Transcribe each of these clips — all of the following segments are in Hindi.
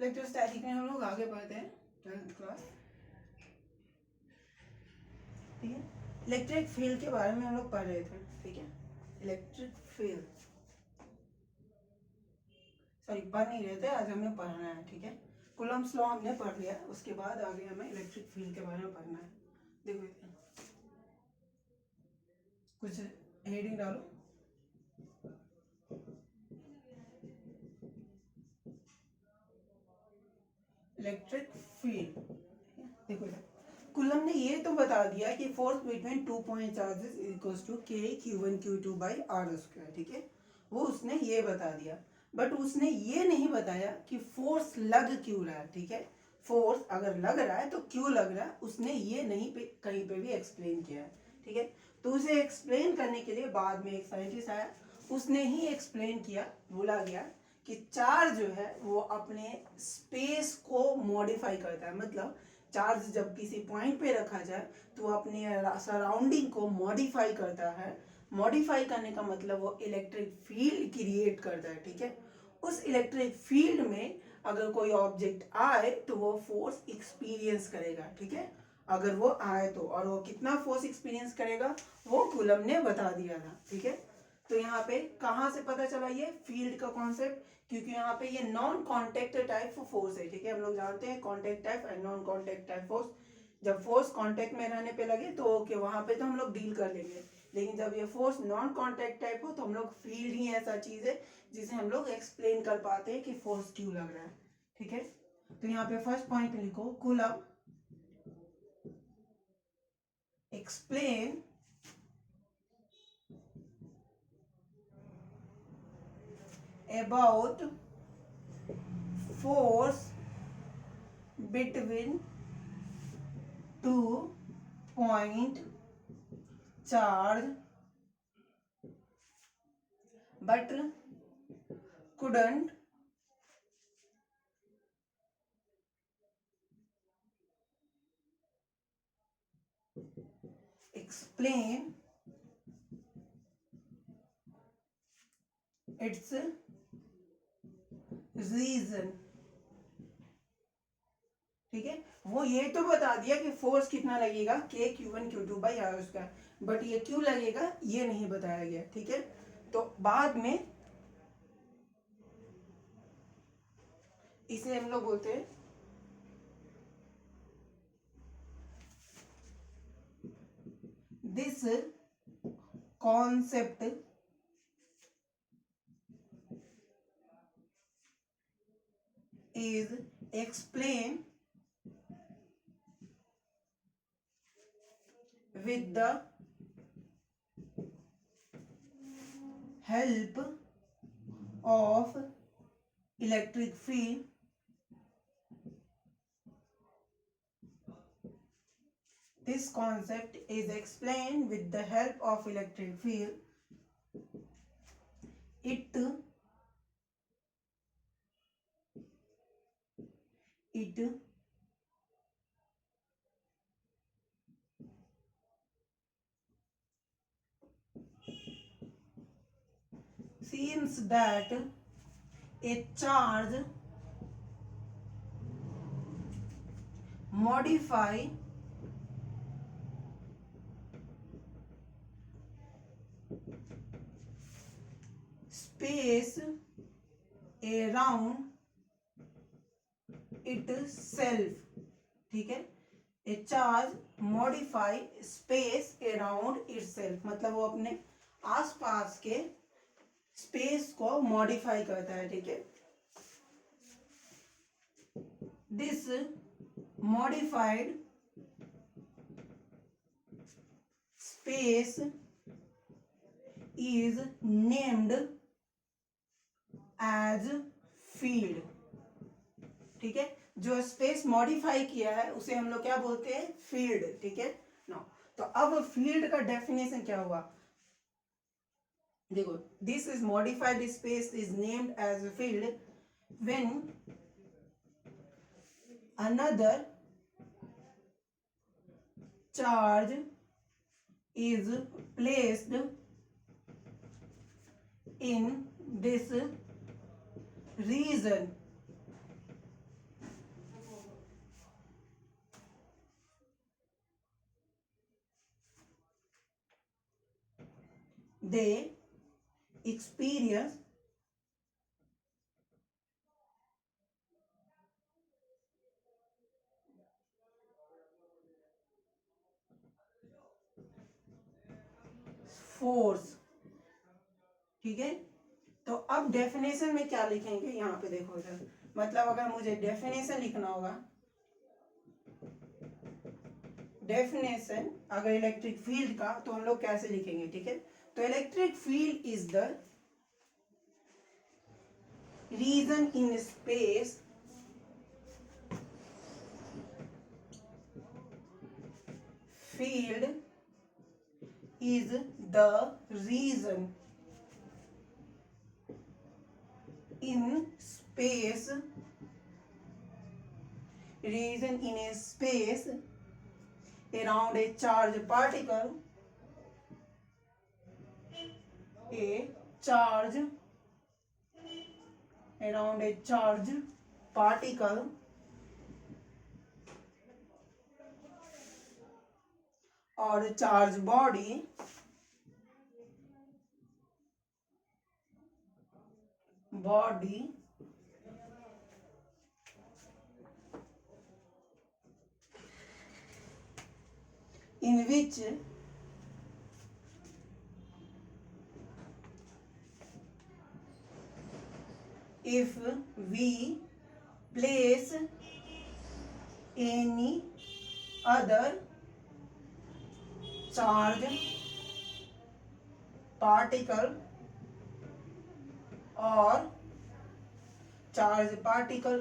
इलेक्ट्रोस्टैटिक में हम लोग आगे बढ़ते हैं 12th क्लास, ठीक है। इलेक्ट्रिक फील्ड के बारे में हम लोग पढ़ रहे थे, ठीक है। इलेक्ट्रिक फील्ड, सॉरी पढ़ नहीं रहे थे, आज हमें पढ़ना है, ठीक है। कूलम्ब्स लॉ हमने पढ़ लिया, उसके बाद आगे हमें इलेक्ट्रिक फील्ड के बारे में पढ़ना है। देखो कुछ हेडिंग डालो। इलेक्ट्रिक फील्ड, देखो कूलम ने ये तो बता दिया कि force between 2 point charges is equals to k q1 q2 by R square, ठीक है। वो उसने ये बता दिया, बट उसने ये नहीं बताया कि फोर्स लग क्यों रहा है, ठीक है। फोर्स अगर लग रहा है तो क्यों लग रहा है, उसने ये नहीं कहीं पे भी एक्सप्लेन किया है, ठीक है। तो उसे एक्सप्लेन करने के लिए बाद में एक साइंटिस्ट आया, उसने ही एक्सप्लेन किया, बोला गया कि चार्ज जो है वो अपने स्पेस को मॉडिफाई करता है। मतलब चार्ज जब किसी पॉइंट पे रखा जाए तो वो अपने सराउंडिंग को मॉडिफाई करता है। मॉडिफाई करने का मतलब वो इलेक्ट्रिक फील्ड क्रिएट करता है, ठीक है। उस इलेक्ट्रिक फील्ड में अगर कोई ऑब्जेक्ट आए तो वो फोर्स एक्सपीरियंस करेगा, ठीक है। अगर वो आए तो, और वो कितना फोर्स एक्सपीरियंस करेगा वो कूलम ने बता दिया था, ठीक है। तो यहाँ पे कहाँ से पता चला ये फील्ड का कॉन्सेप्ट, क्योंकि यहाँ पे ये नॉन कॉन्टेक्ट टाइप फोर्स है, ठीक है। हम लोग जानते हैं contact type and non contact type force. जब फोर्स कॉन्टेक्ट में रहने पे लगे तो ओके, वहां पे तो हम लोग डील कर लेंगे, लेकिन जब ये फोर्स नॉन कॉन्टेक्ट टाइप हो तो हम लोग फील्ड ही ऐसा चीज है जिसे हम लोग एक्सप्लेन कर पाते हैं कि फोर्स क्यों लग रहा है, ठीक है। तो यहाँ पे फर्स्ट पॉइंट लिखो, coulomb explain about force between 2 point charge but couldn't explain its reason, ठीक है। वो ये तो बता दिया कि फोर्स कितना लगेगा k q1 q2 by R square, but ये क्यों लगेगा ये नहीं बताया गया, ठीक है। तो बाद में इसे हम लोग बोलते हैं this concept is explained with the help of electric field. This concept is explained with the help of electric field. It seems that a charge modify space around itself, ठीक है। ए charge modify space around itself, मतलब वो अपने आसपास के स्पेस को मॉडिफाई करता है, ठीक है। This modified space is named as field, ठीक है। जो स्पेस मॉडिफाई किया है उसे हम लोग क्या बोलते हैं, फील्ड, ठीक है। नो, तो अब फील्ड का डेफिनेशन क्या हुआ, देखो, this is modified space is named as a field when another charge is placed in this region they experience force। ठीक है, तो अब डेफिनेशन में क्या लिखेंगे, यहाँ पे देखो इधर, मतलब अगर मुझे डेफिनेशन लिखना होगा, डेफिनेशन अगर इलेक्ट्रिक फील्ड का, तो हम लोग कैसे लिखेंगे, ठीक है। तो electric field is the region in space field is the reason in space, reason in a space around a charged particle, a charge around a charged particle or a charged body in which if we place any other charged particle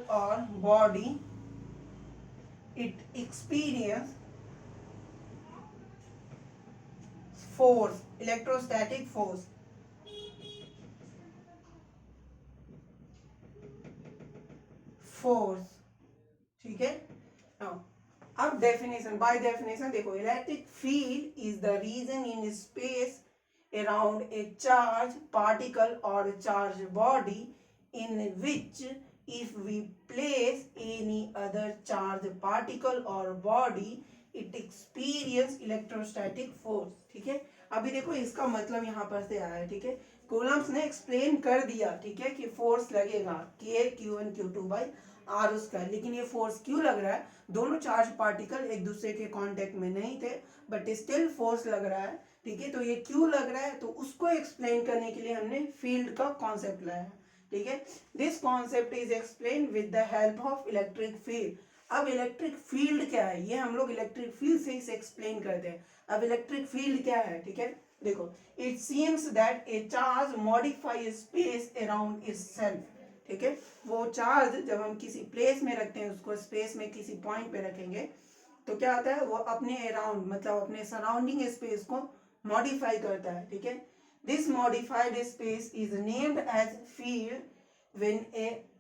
or body, it experience force, electrostatic force। Force, ठीक है। Now, अब डेफिनेशन, बाय डेफिनेशन देखो, electric field is the region in space around a charged particle or charged body in which if we place any other charged particle or body it experience electrostatic force। ठीक है, अभी देखो इसका मतलब यहाँ पर से आया है, ठीक है। कूलम्ब्स ने एक्सप्लेन कर दिया, ठीक है, कि फोर्स लगेगा के Q1 Q2 बाई आर उसका, लेकिन ये फोर्स क्यों लग रहा है, दोनों चार्ज पार्टिकल एक दूसरे के कांटेक्ट में नहीं थे बट स्टिल फोर्स लग रहा है, ठीक है। तो ये क्यों लग रहा है, तो उसको एक्सप्लेन करने के लिए हमने फील्ड का कॉन्सेप्ट लाया है, ठीक है। This concept is explain with the help of electric field. अब इलेक्ट्रिक फील्ड क्या है, ये हम लोग इलेक्ट्रिक फील्ड से इसे एक्सप्लेन करते हैं। अब इलेक्ट्रिक फील्ड क्या है, ठीक है, देखो, it seems that A charge modify space around itself. ठीक है, वो चार्ज जब हम किसी प्लेस में रखते हैं, उसको स्पेस में किसी पॉइंट पे रखेंगे, तो क्या होता है, वो अपने अराउंड मतलब अपने सराउंडिंग स्पेस को मॉडिफाई करता है, ठीक है। This modified space is named as field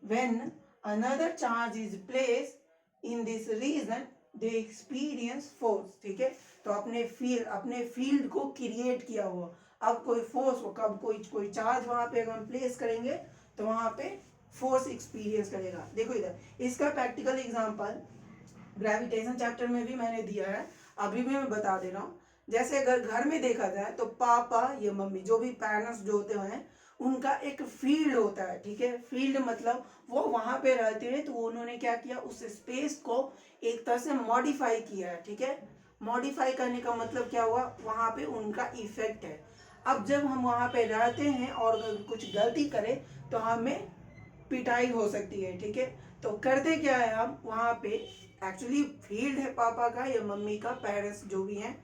when another charge is placed in this region they experience force. ठीक है, तो अपने फील्ड को क्रिएट किया हुआ, अब कोई फोर्स हो, कब कोई चार्ज वहां पे अगर हम प्लेस करेंगे तो वहां पे फोर्स एक्सपीरियंस करेगा। देखो इधर इसका प्रैक्टिकल एग्जांपल ग्रेविटेशन चैप्टर में भी मैंने दिया है, अभी भी मैं बता दे रहा हूँ। जैसे अगर घर में देखा जाए तो पापा या मम्मी, जो भी पेरेंट्स जो होते हैं, उनका एक फील्ड होता है, ठीक है। फील्ड मतलब वो वहां पे रहते हैं, तो उन्होंने क्या किया, उस स्पेस को एक तरह से मॉडिफाई किया है, ठीक है। मॉडिफाई करने का मतलब क्या हुआ, वहां पे उनका इफेक्ट है। अब जब हम वहां पे रहते हैं और कुछ गलती करें तो हमें पिटाई हो सकती है, ठीक है। तो करते क्या है, हम वहां पे एक्चुअली फील्ड है पापा का या मम्मी का, पेरेंट्स जो भी हैं,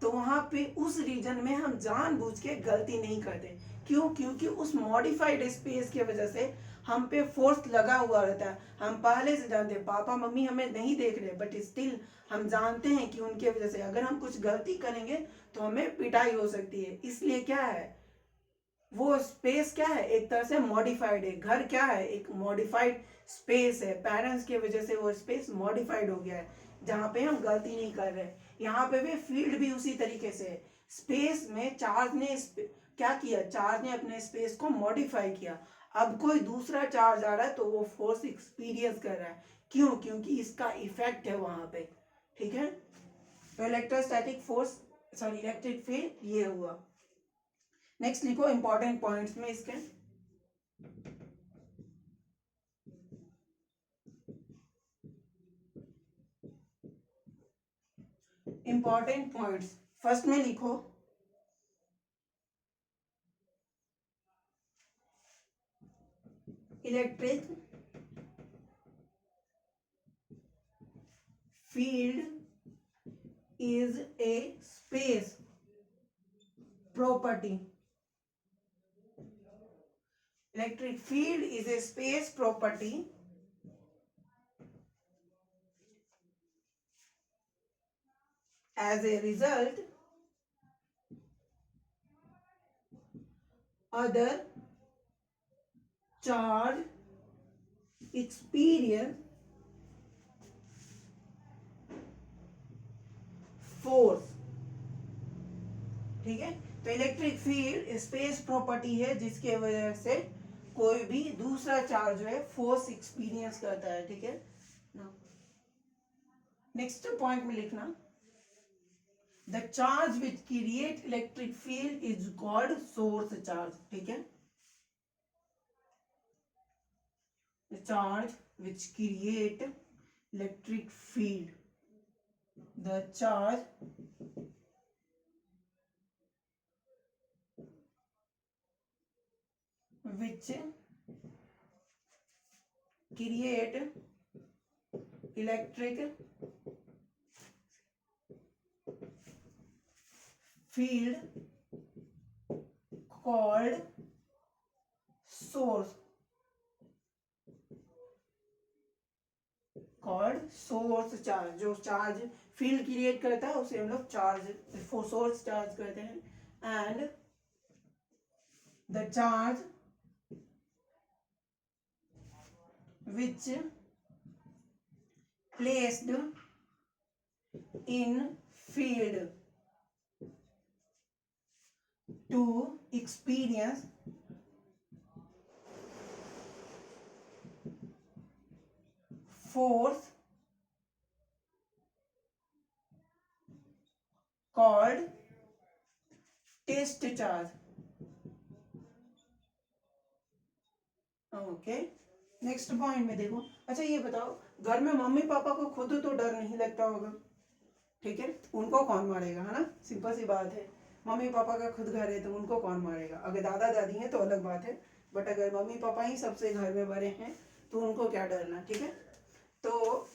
तो वहां पे उस रीजन में हम जानबूझ के गलती नहीं करते। क्यों, क्योंकि उस मॉडिफाइड स्पेस की वजह से हम पे फोर्स लगा हुआ रहता है। हम पहले से जानते हैं, पापा मम्मी हमें नहीं देख रहे बट स्टिल हम जानते हैं कि उनके वजह से अगर हम कुछ गलती करेंगे तो हमें पिटाई हो सकती है। इसलिए क्या है, वो स्पेस क्या है, एक तरह से मॉडिफाइड है। घर क्या है, एक मॉडिफाइड स्पेस है, पेरेंट्स की वजह से वो स्पेस मॉडिफाइड हो गया है, जहां पे हम गलती नहीं कर रहे। यहाँ पे भी फील्ड भी उसी तरीके से है। स्पेस में चार्ज ने क्या किया, चार्ज ने अपने स्पेस को मॉडिफाई किया। अब कोई दूसरा चार्ज आ रहा है तो वो फोर्स एक्सपीरियंस कर रहा है। क्यों, क्योंकि इसका इफेक्ट है वहां पे, ठीक है। तो electrostatic force, sorry electric field ये हुआ। नेक्स्ट लिखो इंपॉर्टेंट पॉइंट्स में इसके। इंपॉर्टेंट पॉइंट्स फर्स्ट में लिखो electric field is A space property. Electric field is a space property as a result other charge experience force। ठीक है, तो इलेक्ट्रिक फील्ड स्पेस प्रॉपर्टी है जिसके वजह से कोई भी दूसरा चार्ज जो है फोर्स एक्सपीरियंस करता है। ठीक है, नेक्स्ट पॉइंट में लिखना the charge which create electric field is called source charge. ठीक है, the charge which create electric field, the charge which create electric field called source, charge. जो चार्ज फील्ड क्रिएट करता है उसे हम लोग चार्ज सोर्स चार्ज कहते हैं। And the charge which placed in field to experience force called test charge. Okay, next point में देखो। अच्छा ये बताओ, घर में मम्मी पापा को खुद तो डर नहीं लगता होगा, ठीक है, उनको कौन मारेगा, है ना, सिंपल सी बात है। मम्मी पापा का खुद घर है तो उनको कौन मारेगा। अगर दादा दादी हैं तो अलग बात है, बट अगर मम्मी पापा ही सबसे घर में बड़े हैं तो उनको क्या डरना। ठीक है, तो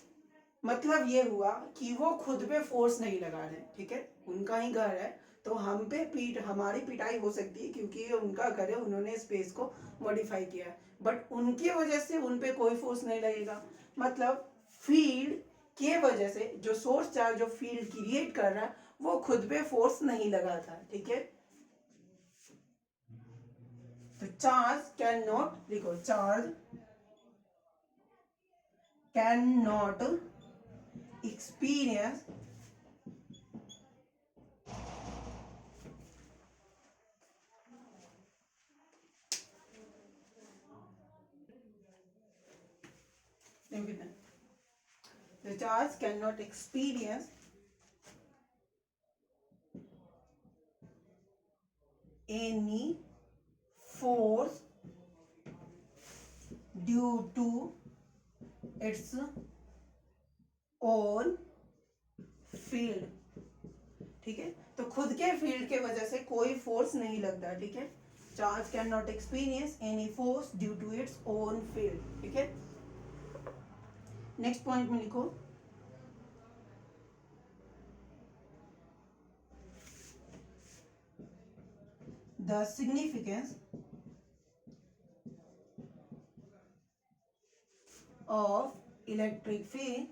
मतलब ये हुआ कि वो खुद पे फोर्स नहीं लगा रहे। ठीक है, उनका ही घर है तो हम पे हमारी पिटाई हो सकती है क्योंकि ये उनका घर है, उन्होंने स्पेस को मॉडिफाई किया है, बट उनकी वजह से उन पे कोई फोर्स नहीं लगेगा। मतलब फील्ड के वजह से जो सोर्स चार्ज जो फील्ड क्रिएट कर रहा है वो खुद पे फोर्स नहीं लगाता। ठीक है, तो चार्ज कैन नॉट, लिखो charge can not experience the charge cannot experience any force due to its own field। ठीक है, तो खुद के फील्ड के वजह से कोई फोर्स नहीं लगता। ठीक है, charge can not experience any force due to its own field. ठीक है, नेक्स्ट पॉइंट में लिखो the significance of electric field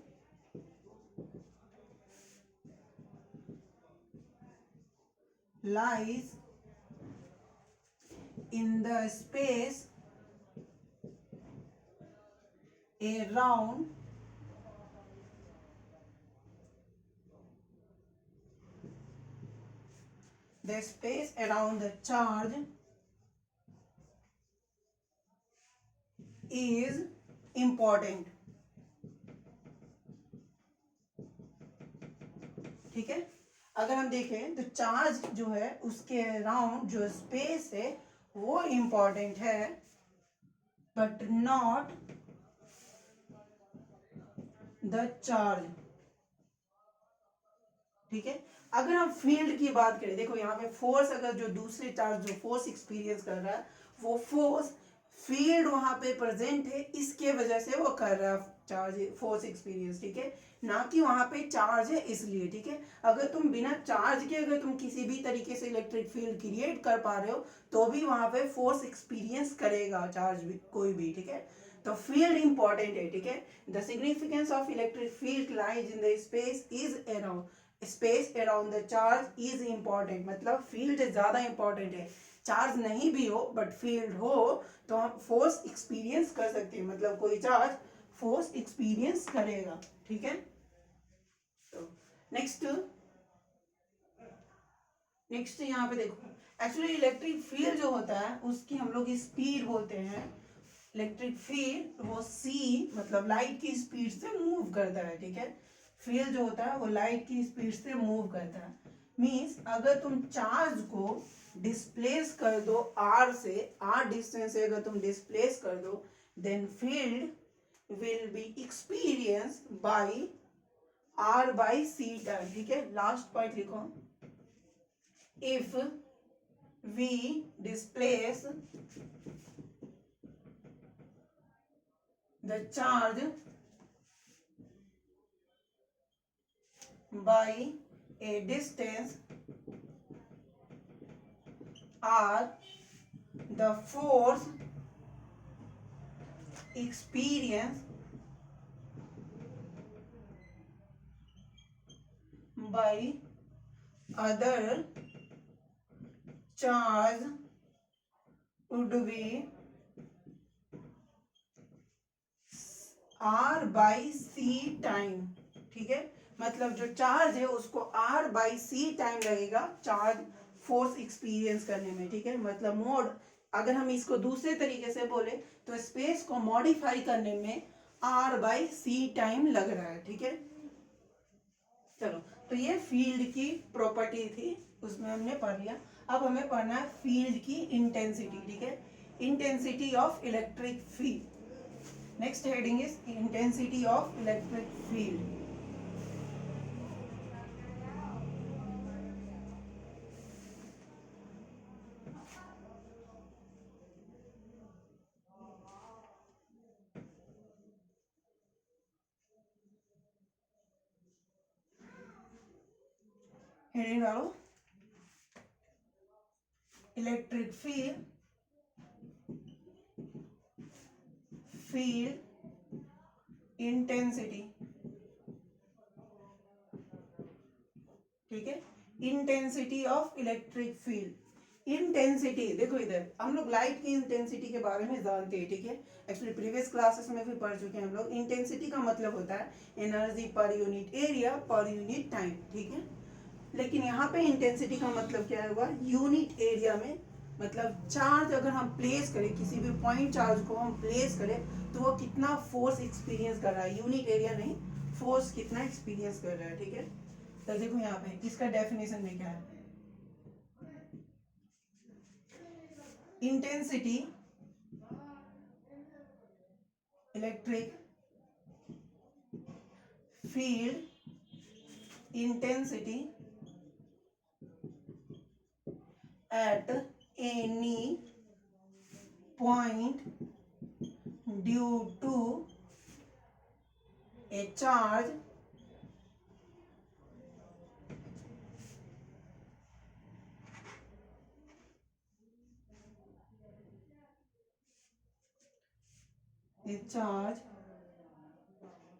lies in the space around the charge is important। ठीक है, अगर हम देखें तो चार्ज जो है उसके अराउंड जो स्पेस है वो इम्पॉर्टेंट है, बट नॉट द चार्ज। ठीक है, अगर हम फील्ड की बात करें, देखो यहाँ पे फोर्स, अगर जो दूसरे चार्ज जो फोर्स एक्सपीरियंस कर रहा है वो फोर्स फील्ड वहां पे प्रेजेंट है, इसके वजह से वो कर रहा है चार्ज फोर्स एक्सपीरियंस। ठीक है, ना कि वहां पे चार्ज है इसलिए। ठीक है, अगर तुम बिना चार्ज के अगर तुम किसी भी तरीके से इलेक्ट्रिक फील्ड क्रिएट कर पा रहे हो तो भी वहां पे फोर्स एक्सपीरियंस करेगा चार्ज भी, कोई भी। ठीक है, तो फील्ड इंपॉर्टेंट है। ठीक है, the significance of electric field lies in the space is around, space around the charge is important, मतलब फील्ड ज्यादा इंपॉर्टेंट है। चार्ज नहीं भी हो बट फील्ड हो तो हम फोर्स एक्सपीरियंस कर सकते हैं, मतलब कोई चार्ज फोर्स एक्सपीरियंस करेगा। ठीक है, तो नेक्स्ट यहाँ पे देखो, एक्चुअली इलेक्ट्रिक फील्ड जो होता है उसकी हम लोग स्पीड बोलते हैं। इलेक्ट्रिक फील्ड वो सी मतलब लाइट की स्पीड से मूव करता है। ठीक है, फील्ड जो होता है वो लाइट की स्पीड से मूव करता है। मींस अगर तुम चार्ज को डिस्प्लेस कर दो आर से, आर डिस्टेंस से अगर तुम डिस्प्लेस कर दो, then field will be experience by R by C time. ठीक है, लास्ट पॉइंट लिखो, if we displace the charge by a distance r, the force experienced by other charge would be r by c time. ठीक है, मतलब जो चार्ज है उसको r बाई सी टाइम लगेगा चार्ज फोर्स एक्सपीरियंस करने में। ठीक है, मतलब मोड, अगर हम इसको दूसरे तरीके से बोले तो स्पेस को मॉडिफाई करने में r बाई सी टाइम लग रहा है। ठीक है, चलो, तो ये फील्ड की प्रॉपर्टी थी, उसमें हमने पढ़ लिया। अब हमें पढ़ना है फील्ड की इंटेंसिटी। ठीक है, intensity of electric field. Next heading is intensity of electric field. Heading डालो, इलेक्ट्रिक फील्ड, फील्ड इंटेंसिटी। ठीक है, intensity of electric field. Intensity देखो, इधर हम लोग लाइट की इंटेंसिटी के बारे में जानते हैं। ठीक है, एक्चुअली प्रीवियस क्लासेस में भी पढ़ चुके हैं हम लोग। इंटेंसिटी का मतलब होता है energy per unit area per unit time. ठीक है, लेकिन यहाँ पे इंटेंसिटी का मतलब क्या होगा, यूनिट एरिया में, मतलब चार्ज अगर हम प्लेस करें, किसी भी पॉइंट चार्ज को हम प्लेस करें तो वो कितना फोर्स एक्सपीरियंस कर रहा है, यूनिट एरिया नहीं, फोर्स कितना एक्सपीरियंस कर रहा है। ठीक है, तो देखो यहाँ पे इसका डेफिनेशन में क्या है, intensity electric field intensity at any point due to a charge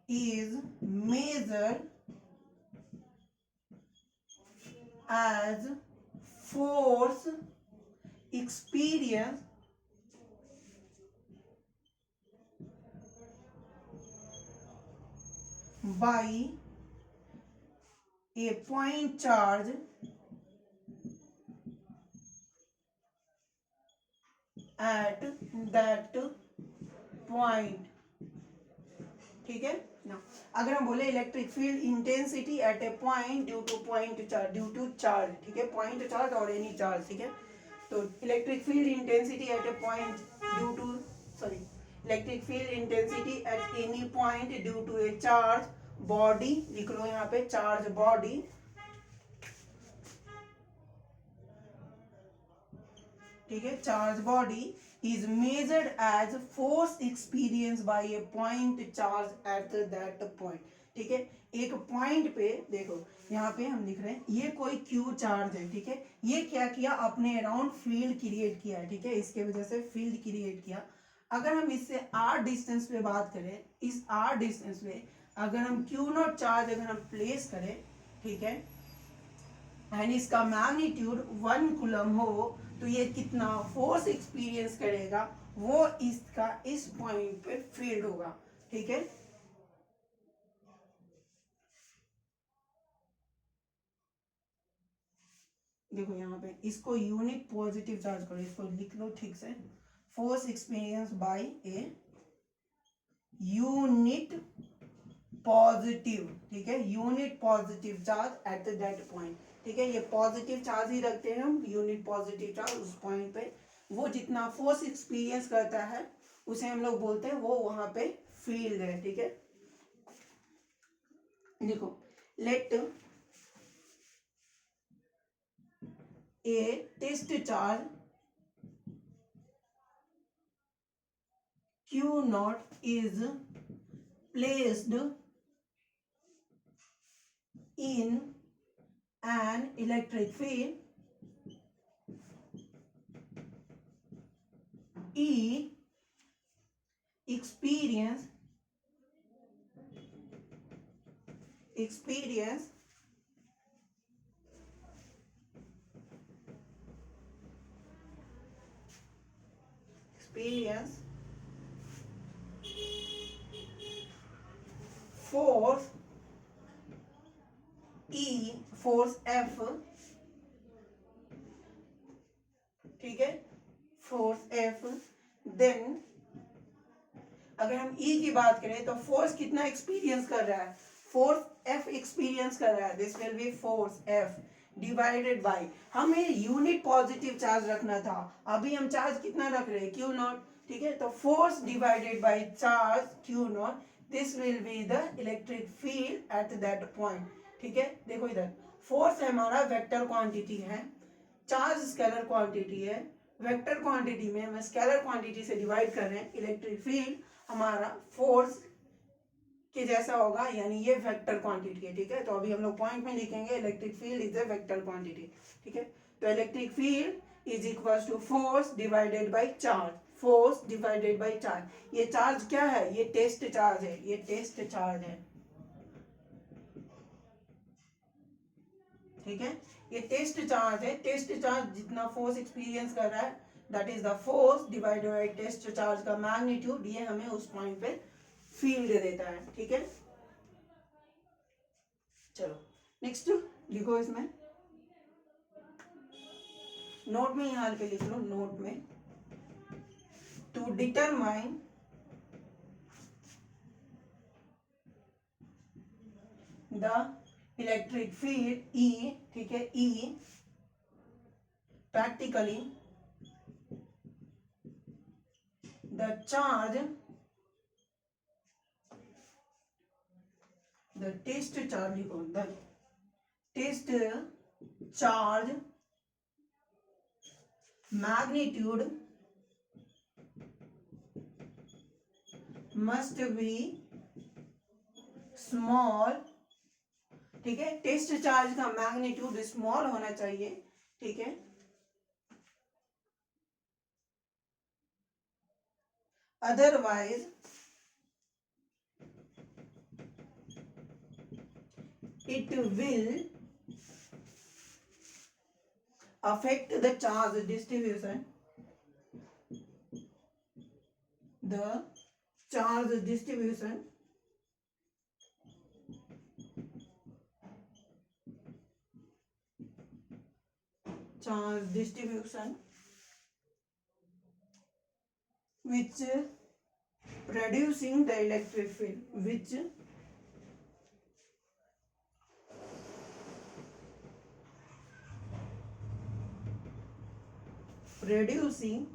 is measured as force experienced by a point charge at that point। ठीक है, ना। अगर हम बोले electric field intensity at a point due to charge, ठीक है, पॉइंट चार्ज और एनी चार्ज, ठीक है। तो electric field intensity at a point due to, sorry, electric field intensity at any point due to a charge body, लिख लो यहाँ पे चार्ज बॉडी, ठीक है, charge body is measured as force experience by a point charge at that point, ठीक है। एक पॉइंट पे देखो, यहाँ पे हम लिख रहे हैं ये कोई क्यू चार्ज है, ठीक है, ये क्या किया, अपने अराउंड फील्ड क्रिएट किया है, ठीक है, इसके वजह से फील्ड क्रिएट किया। अगर हम इससे आर डिस्टेंस पे बात करें, इस आर डिस्टेंस पे अगर हम क्यू नॉट चार्ज अगर हम प्लेस करें, ठीक है, एंड इसका मैग्नीट्यूड 1 कूलम हो, तो ये कितना फोर्स एक्सपीरियंस करेगा, वो इसका इस पॉइंट पे फील्ड होगा, ठीक है। देखो यहाँ पे इसको यूनिट पॉजिटिव चार्ज करो, इसको लिख लो ठीक से, force experience by a unit positive, ठीक है, unit positive charge at that point, ठीक है, ये पॉजिटिव चार्ज ही रखते हैं हम, यूनिट पॉजिटिव चार्ज उस पॉइंट पे, वो जितना फोर्स एक्सपीरियंस करता है उसे हम लोग बोलते हैं वो वहां पे फील्ड है, ठीक है। देखो, let a test charge Q naught is placed in an electric field E experience force E, force F, ठीक है, फोर्स F, देन अगर हम E की बात करें तो फोर्स कितना एक्सपीरियंस कर रहा है, फोर्स F एक्सपीरियंस कर रहा है, this will B force F divided by, हमें यूनिट पॉजिटिव चार्ज रखना था, अभी हम चार्ज कितना रख रहे हैं, Q नॉट, ठीक है, तो force divided by charge Q naught, this will be the electric field at that point, ठीक है। देखो इधर फोर्स हमारा वेक्टर क्वांटिटी है, चार्ज स्केलर क्वांटिटी है, वेक्टर क्वांटिटी में हम स्केलर क्वांटिटी से डिवाइड कर रहे हैं, इलेक्ट्रिक फील्ड हमारा फोर्स के जैसा होगा, यानी ये वेक्टर क्वांटिटी है, ठीक है। तो अभी हम लोग पॉइंट में लिखेंगे electric field is a vector quantity, ठीक है। तो electric field is equal to force divided by charge, force divided by charge, ये चार्ज क्या है, ये टेस्ट चार्ज है, ये टेस्ट चार्ज है, ठीक है, ये टेस्ट चार्ज है, टेस्ट चार्ज जितना फोर्स एक्सपीरियंस कर रहा है that is the force divided by test charge का मैग्नीट्यूड, ये हमें उस पॉइंट पे फील्ड देता है, ठीक है। चलो नेक्स्ट लिखो, इसमें नोट में यहाँ पे लिख लो, नोट में, to determine the electric field E, ठीक है, E practically the charge, the test charge लिखो, the test charge magnitude must be small, ठीक है, टेस्ट चार्ज का मैग्नीट्यूड स्मॉल होना चाहिए, ठीक है, otherwise it will affect the charge distribution, the charge distribution which producing the electric field, which reducing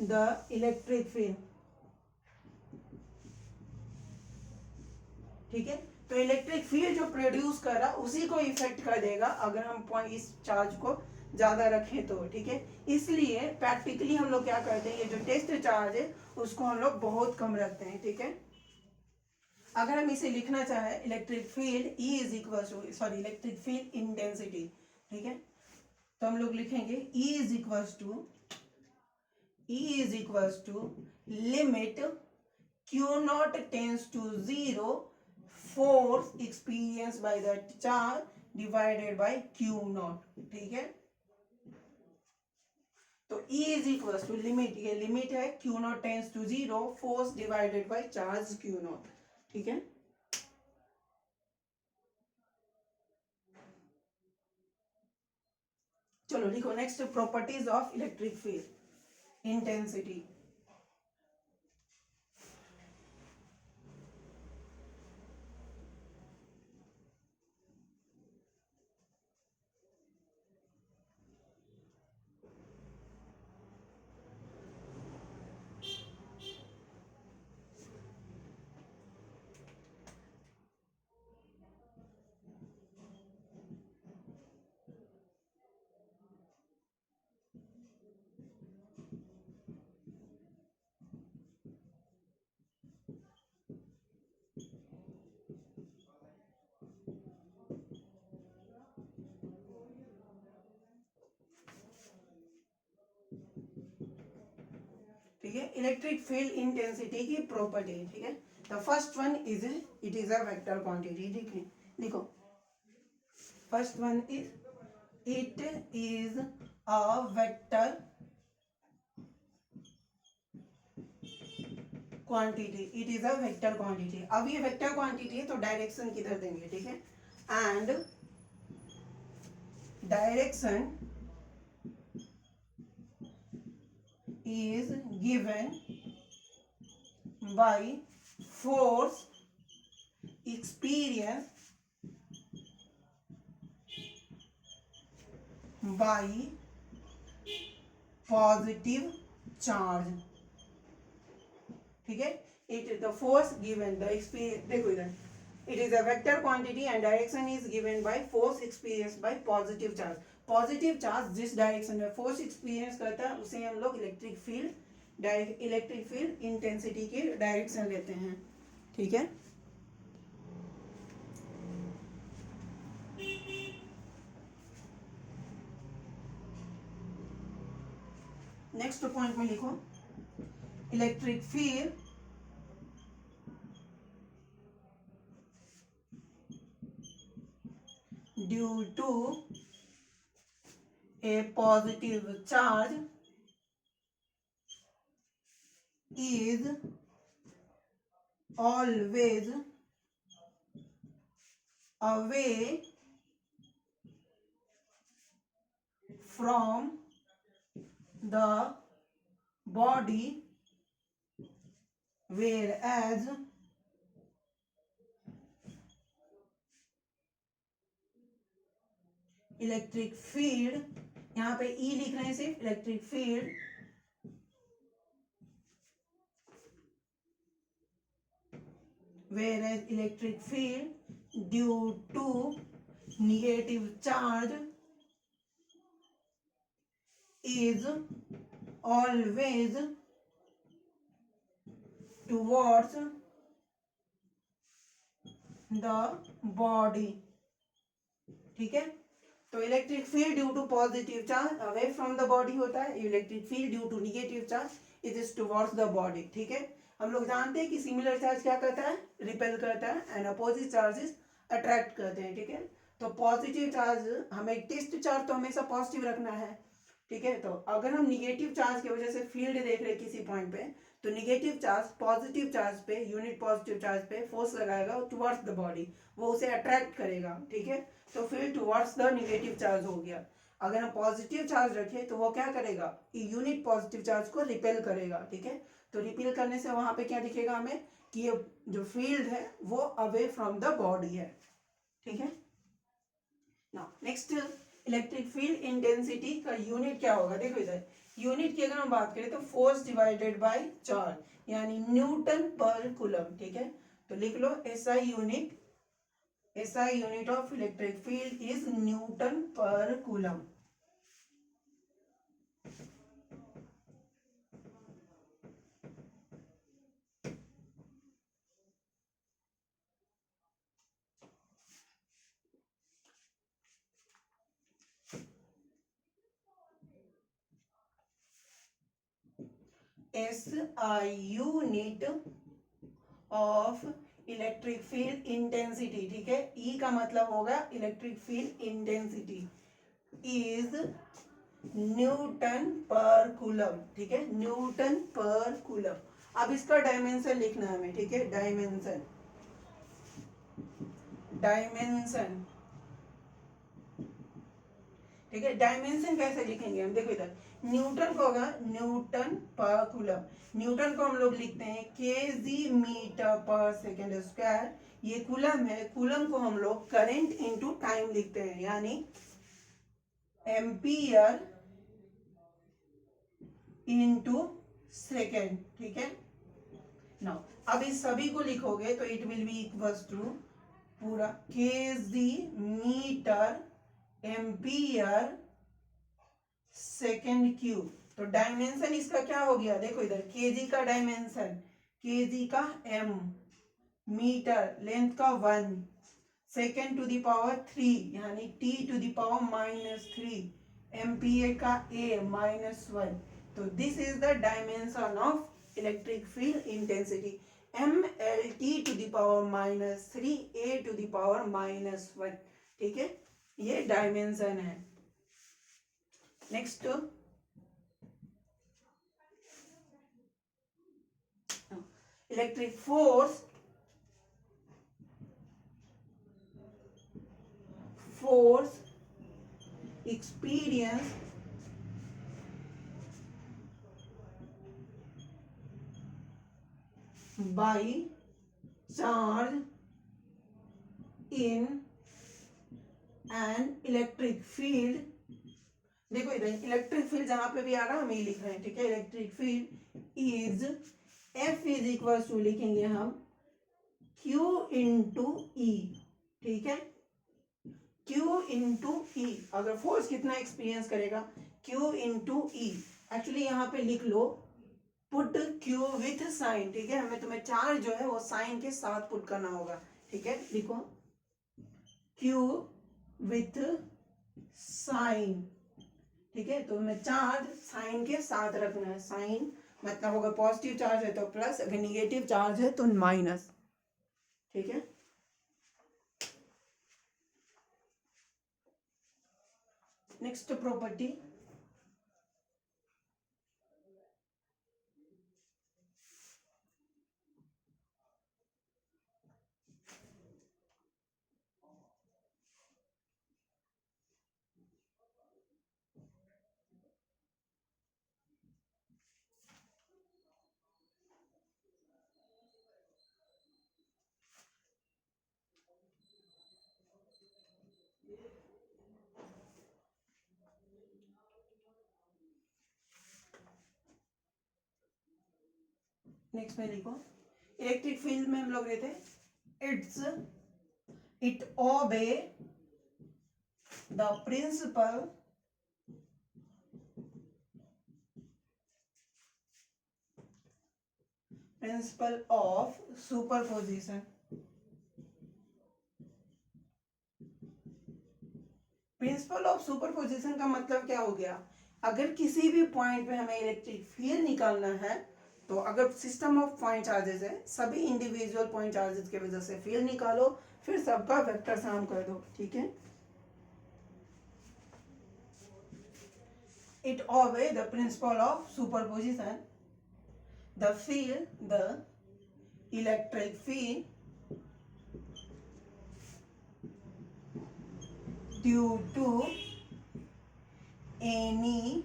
the electric field. ठीक है, तो इलेक्ट्रिक फील्ड जो प्रोड्यूस कर रहा उसी को इफेक्ट कर देगा अगर हम इस चार्ज को ज्यादा रखें तो। ठीक है, इसलिए प्रैक्टिकली हम लोग क्या करते हैं, ये जो टेस्ट चार्ज है उसको हम लोग बहुत कम रखते हैं। ठीक है, अगर हम इसे लिखना चाहें electric field E is equal to, sorry, electric field intensity. ठीक है, तो हम लोग लिखेंगे E is equal to limit Q naught tends to 0 force experienced by the charge divided by Q naught। ठीक है, तो E is equal to limit, ये लिमिट है Q naught tends to 0 force divided by charge Q naught। ठीक है, चलो लिखो next, properties of electric field intensity. ठीक है, इलेक्ट्रिक फील्ड इंटेंसिटी की प्रॉपर्टी। ठीक है, the first one is it is a vector quantity. ठीक है, देखो first one is it is a vector quantity. It is a vector quantity. अब ये वेक्टर क्वांटिटी है तो डायरेक्शन किधर देंगे। ठीक है, and direction is given by force experienced by positive charge। ठीक है, it is the force given the experience, देखो इधर, it is a vector quantity and direction is given by force experienced by positive charge। Positive charge जिस डायरेक्शन में फोर्स एक्सपीरियंस करता है उसे हम लोग इलेक्ट्रिक फील्ड इंटेंसिटी की डायरेक्शन लेते हैं। ठीक है, नेक्स्ट पॉइंट में लिखो electric field due to a positive charge is always away from the body, whereas electric field, यहाँ पे E लिख रहे हैं सिर्फ, electric field whereas electric field due to negative charge is always towards the body। ठीक है, तो electric field due to positive charge away from the body होता है, electric field due to negative charge it is towards the body. ठीक है, हम लोग जानते हैं कि सिमिलर चार्ज क्या करता है, रिपेल करता है, एंड अपोजिट चार्जेस अट्रैक्ट करते हैं। ठीक है, तो पॉजिटिव चार्ज, हमें टेस्ट चार्ज तो हमेशा पॉजिटिव रखना है। ठीक है, तो अगर हम निगेटिव चार्ज की वजह से फील्ड देख रहे हैं किसी पॉइंट पे, तो निगेटिव चार्ज पॉजिटिव चार्ज पे, यूनिट पॉजिटिव चार्ज पे फोर्स लगाएगा टुवर्ड्स द बॉडी, वो उसे अट्रैक्ट करेगा। ठीक है, तो फिर टुवर्ड्स द निगेटिव चार्ज हो गया। अगर हम पॉजिटिव चार्ज रखें तो वो क्या करेगा, यूनिट पॉजिटिव चार्ज को रिपेल करेगा। ठीक है, तो रिपेल करने से वहां पे क्या दिखेगा हमें कि ये जो फील्ड है वो अवे फ्रॉम द बॉडी है। ठीक है, now next electric field intensity का यूनिट क्या होगा, देखो इधर यूनिट की अगर हम बात करें तो फोर्स डिवाइडेड बाय चार्ज यानी न्यूटन पर कूलम, ठीक है। तो लिख लो SI unit of electric field is newton per coulomb. SI unit of electric field intensity, ठीक है। E का मतलब होगा electric field intensity is newton per coulomb, ठीक है, न्यूटन पर कूलम। अब इसका डायमेंशन लिखना है हमें, ठीक है, डायमेंशन ठीक है। डायमेंशन कैसे लिखेंगे हम, देखो इधर न्यूटन को होगा न्यूटन पर कूलम, न्यूटन को हम लोग लिखते हैं केजी मीटर पर सेकेंड स्क्वायर। ये कूलम है, कूलम को हम लोग करंट इनटू टाइम लिखते हैं यानी एम्पियर इनटू सेकेंड, ठीक है। नाउ अब इस सभी को लिखोगे तो it will be equals to पूरा KG metre ampere second cube. तो डायमेंशन इसका क्या हो गया, देखो इधर केजी का डायमेंशन, केजी का m, मीटर लेंथ का 1, सेकेंड टू द पावर 3 यानी t to the power -3, ampere का a -1। तो this is the dimension of electric field intensity, mLT to the power -3 a to the power -1, ठीक है। ये डायमेंशन है। Next electric force experience by charge in an electric field. देखो इधर इलेक्ट्रिक फील्ड जहां पे भी आ रहा हम ये लिख रहे हैं, ठीक है। Electric field is F is equal to लिखेंगे हम Q इंटू ई, ठीक है, Q इंटू ई। अगर फोर्स कितना एक्सपीरियंस करेगा, Q इंटू ई। एक्चुअली यहाँ पे लिख लो पुट Q विथ साइन, ठीक है, हमें तुम्हें चार्ज जो है वो साइन के साथ पुट करना होगा, ठीक है। लिखो Q विथ साइन, ठीक है। तो हमें चार्ज साइन के साथ रखना है, साइन मतलब अगर पॉजिटिव चार्ज है तो प्लस, अगर निगेटिव चार्ज है तो माइनस, ठीक है। नेक्स्ट प्रॉपर्टी नेक्स्ट में लिखो इलेक्ट्रिक फील्ड में हम लोग रहते it obey the principle of superposition. Principle of superposition का मतलब क्या हो गया, अगर किसी भी पॉइंट पे हमें इलेक्ट्रिक फील्ड निकालना है तो अगर सिस्टम ऑफ पॉइंट चार्जेस है, सभी इंडिविजुअल पॉइंट चार्जेस की वजह से फील्ड निकालो, फिर सबका वेक्टर सम कर दो, ठीक है। It obey the principle of superposition, the electric field due to any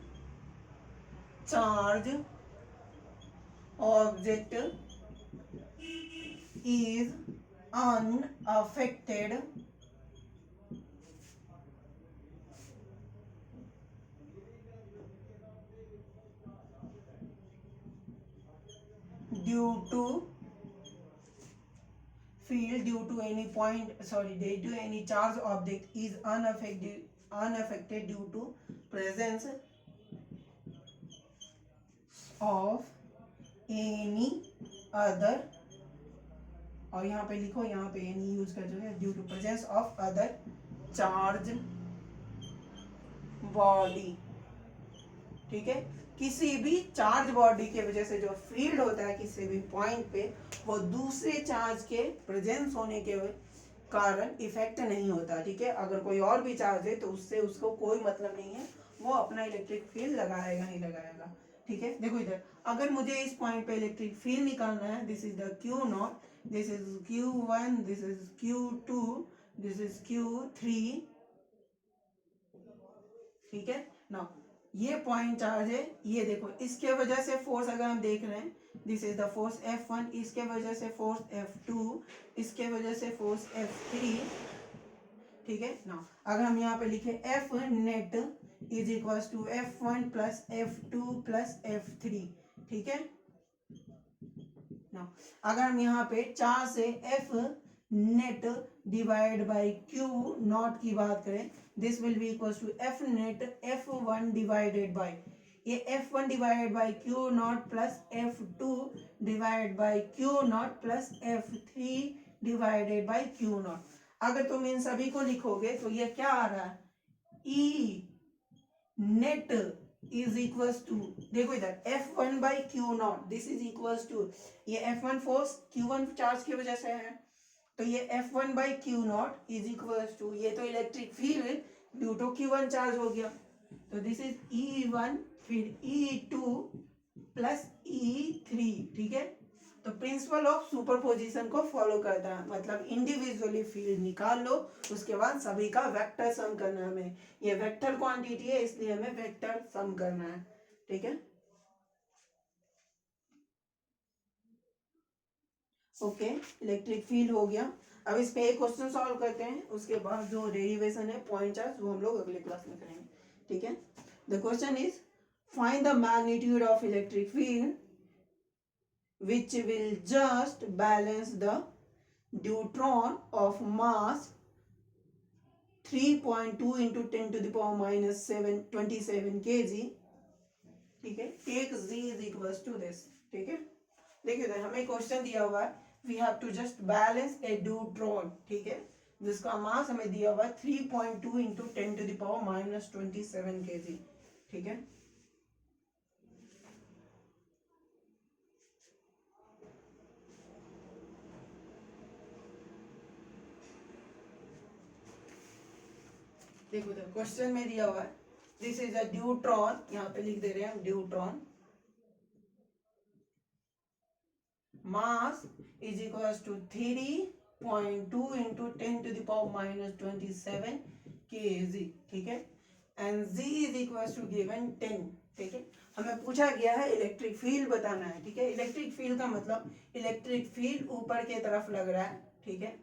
charge object is unaffected due to field due to any due to any charge object is unaffected due to presence of any other, और यहाँ पे लिखो, यहाँ पे एनी यूज कर जो है, due to presence of other charge body. ठीक है, किसी भी चार्ज बॉडी के वजह से जो फील्ड होता है किसी भी पॉइंट पे, वो दूसरे चार्ज के प्रेजेंस होने के कारण इफेक्ट नहीं होता। ठीक है, अगर कोई और भी चार्ज है तो उससे उसको कोई मतलब नहीं है, वो अपना इलेक्ट्रिक फील्ड लगाएगा ही लगाएगा। ठीक है, देखो इधर, अगर मुझे इस पॉइंट पे इलेक्ट्रिक फील्ड निकालना है, this is the Q not, this is Q1, this is Q2, this is Q3। ठीक है ना, ये पॉइंट चार्ज है, ये देखो, इसके वजह से फोर्स अगर हम देख रहे हैं, this is the force F1, इसके वजह से फोर्स F2, इसके वजह से फोर्स F3। ठीक है ना, अगर हम यहाँ पे लिखे F net is equal to F1 plus F2 plus F3। ठीक है ना, अगर हम यहाँ पे 4 से F net divide by Q naught की बात करें, this will be equal to F net F1 divided by, ये F1 divided by Q naught plus F2 divided by Q naught plus F3 divided by Q naught. अगर तुम इन सभी को लिखोगे तो ये क्या आ रहा है, E net is equals to, देखो इधर F1 by Q naught, this is equals to, ये F1 फोर्स Q1 चार्ज की वजह से है, तो ये F1 by Q naught is equals to, ये तो electric field due to Q1 charge हो गया, तो दिस इज E1 फिर E2 प्लस E3। ठीक है, तो प्रिंसिपल ऑफ सुपरपोजिशन को फॉलो करता है, मतलब इंडिविजुअली फील्ड निकाल लो, उसके बाद सभी का वेक्टर सम करना है हमें, ये वेक्टर क्वांटिटी है इसलिए हमें वेक्टर सम करना है। ठीक है, ओके, इलेक्ट्रिक फील्ड हो गया। अब इस पे एक क्वेश्चन सॉल्व करते हैं, उसके बाद जो डेरिवेशन है पॉइंट चार्ज वो हम लोग अगले क्लास में करेंगे। ठीक है, the question is find the magnitude of electric field which will just balance the deuteron of mass 3.2 into 10 to the power minus 27 kg। ठीक है, take z is equals to this। ठीक है, देखिए इधर हमें क्वेश्चन दिया हुआ है, we have to just balance a deuteron। ठीक है, जिसका मास हमें दिया हुआ है 3.2 into 10 to the power minus 27 kg। ठीक है, देखो इधर क्वेश्चन में दिया हुआ है, दिस इज अ ड्यूट्रॉन, यहाँ पे लिख दे रहे हैं हम deuteron, mass is equal to 3.2 into 10 to the power minus 27 kg। ठीक है, and z is equal to given 10। ठीक है, हमें पूछा गया है इलेक्ट्रिक फील्ड बताना है। ठीक है, इलेक्ट्रिक फील्ड का मतलब इलेक्ट्रिक फील्ड ऊपर के तरफ लग रहा है। ठीक है,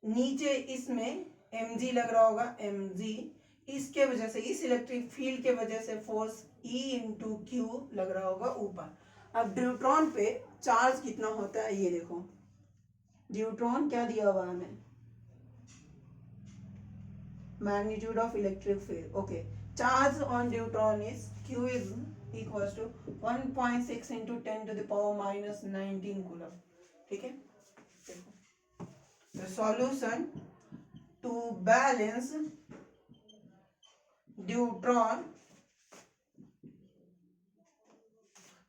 नीचे इसमें mg लग रहा होगा, mg, इसके वजह से, इस इलेक्ट्रिक फील्ड के वजह से फोर्स E इंटू क्यू लग रहा होगा ऊपर। अब ड्यूट्रॉन पे चार्ज कितना होता है ये देखो, ड्यूट्रॉन क्या दिया हुआ हमें, magnitude of electric field. Okay, charge on deuteron is Q is equal to 1.6 into 10 to the power minus 19 coulomb. ठीक है, the solution to balance deuteron,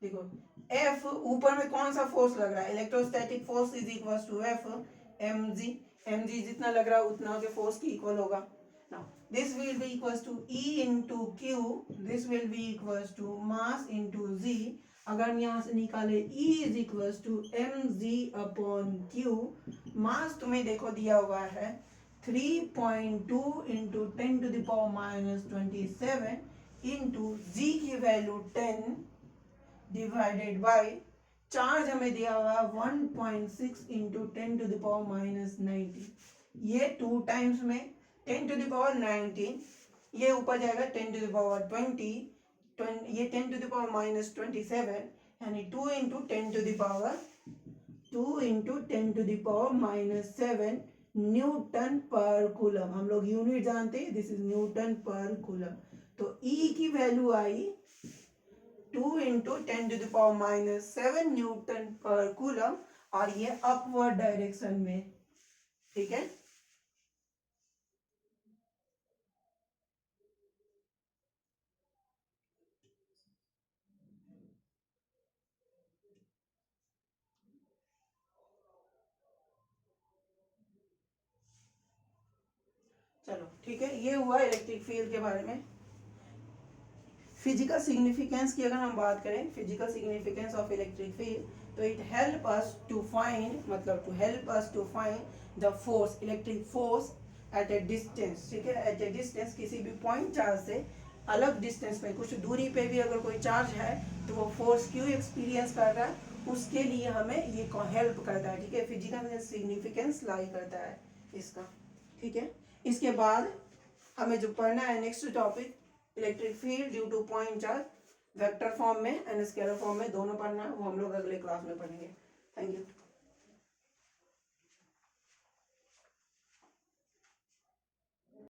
देखो F ऊपर में कौन सा फोर्स लग रहा है, electrostatic force is equal to F mg, mg जितना लग रहा है उतना के फोर्स की इक्वल होगा। now this will be equals to E into Q, this will be equals to mass into Z। अगर हम यहाँ से निकाले E is equals to mg upon Q, मास तुम्हें देखो दिया हुआ है 3.2 into 10 to the power minus 27 into G की वैल्यू 10 डिवाइडेड बाय चार्ज हमें दिया हुआ है 1.6 into 10 to the power minus 19। ये 2 टाइम्स में 10 to the power 19, ये ऊपर जाएगा 10 to the power 20, ये 10 टू द पावर माइनस 27 यानी 2 into 10 to the power 7 newton per coulomb. हम लोग यूनिट जानते हैं, this is newton per coulomb. तो E की वैल्यू आई 2 into 10 to the power minus 7 newton per coulomb, और ये अपवर्ड डायरेक्शन में, ठीक है। चलो ठीक है, ये हुआ इलेक्ट्रिक फील्ड के बारे में। फिजिकल सिग्निफिकेंस की अगर हम बात करें, physical significance of electric field, तो it help us to find, मतलब to help us to find the force, electric force at a distance, ठीक है। एट ए डिस्टेंस, किसी भी पॉइंट चार्ज से अलग डिस्टेंस पे, कुछ दूरी पे भी अगर कोई चार्ज है तो वो फोर्स क्यों एक्सपीरियंस कर रहा है, उसके लिए हमें ये हेल्प करता है, ठीक है। फिजिकल सिग्निफिकेंस लाई करता है इसका, ठीक है। इसके बाद हमें जो पढ़ना है next topic, electric field due two point charge, vector form में एंड स्केलर फॉर्म में, दोनों पढ़ना है, वो हम लोग अगले क्लास में पढ़ेंगे। Thank you.